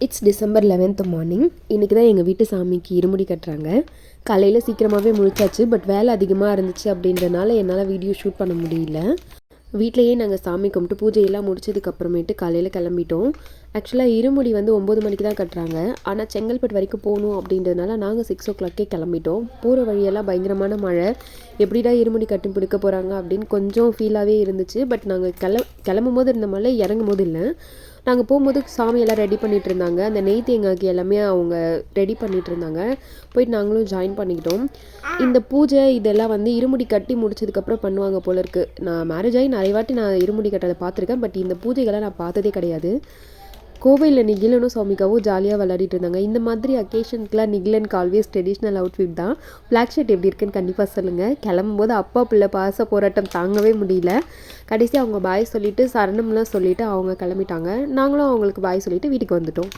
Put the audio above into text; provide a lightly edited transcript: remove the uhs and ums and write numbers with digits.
It's December 11th morning. இன்றைக்கி தான் எங்கள் வீட்டு சாமிக்கு இருமுடி கட்டுறாங்க. காலையில் சீக்கிரமாகவே முழிச்சாச்சு. பட் வேலை அதிகமாக இருந்துச்சு அப்படின்றனால என்னால் வீடியோ ஷூட் பண்ண முடியல. வீட்டிலையே நாங்கள் சாமி கும்பிட்டு பூஜையெல்லாம் முடிச்சதுக்கப்புறமேட்டு காலையில் கிளம்பிட்டோம். ஆக்சுவலாக இருமுடி 9 மணிக்கு தான் கட்டுறாங்க. ஆனால் செங்கல்பட்டு வரைக்கும் போகணும் அப்படின்றதுனால நாங்கள் 6 o'clock கிளம்பிட்டோம். போகிற வழியெல்லாம் பயங்கரமான மழை. எப்படிடா இருமுடி கட்டி பிடிக்க போகிறாங்க அப்படின்னு கொஞ்சம் ஃபீலாகவே இருந்துச்சு. பட் நாங்கள் கிளம்பும் போது இருந்த மழை, இறங்கும் போது இல்லை. நாங்கள் போகும்போது சாமியெல்லாம் ரெடி பண்ணிகிட்டு இருந்தாங்க. அந்த நெய் தேங்காய்க்கு எல்லாமே அவங்க ரெடி பண்ணிகிட்டு இருந்தாங்க. போயிட்டு நாங்களும் ஜாயின் பண்ணிக்கிட்டோம். இந்த பூஜை இதெல்லாம் இருமுடி கட்டி முடிச்சதுக்கப்புறம் பண்ணுவாங்க போல இருக்குது. நான் மேரேஜ் ஆகி நிறைய வாட்டி நான் இருமுடி கட்டதை பார்த்துருக்கேன். பட் இந்த பூஜைகளை நான் பார்த்ததே கிடையாது. கோவிலில் நிகிலனும் சௌமிகாவும் ஜாலியாக விளையாடிட்டு இருந்தாங்க. இந்த மாதிரி அக்கேஷனுக்குலாம் நிகிலனுக்கு ஆல்வேஸ் ட்ரெடிஷ்னல் அவுட்ஃபிட் தான். பிளாக் ஷர்ட் எப்படி இருக்குன்னு கண்டிப்பாக சொல்லுங்கள். கிளம்பும்போது அப்பா பிள்ளை பாச போராட்டம் தாங்கவே முடியல. கடைசி அவங்க பாய் சொல்லிவிட்டு சரணம்லாம் சொல்லிவிட்டு அவங்க கிளம்பிட்டாங்க. நாங்களும் அவங்களுக்கு பாய் சொல்லிவிட்டு வீட்டுக்கு வந்துட்டோம்.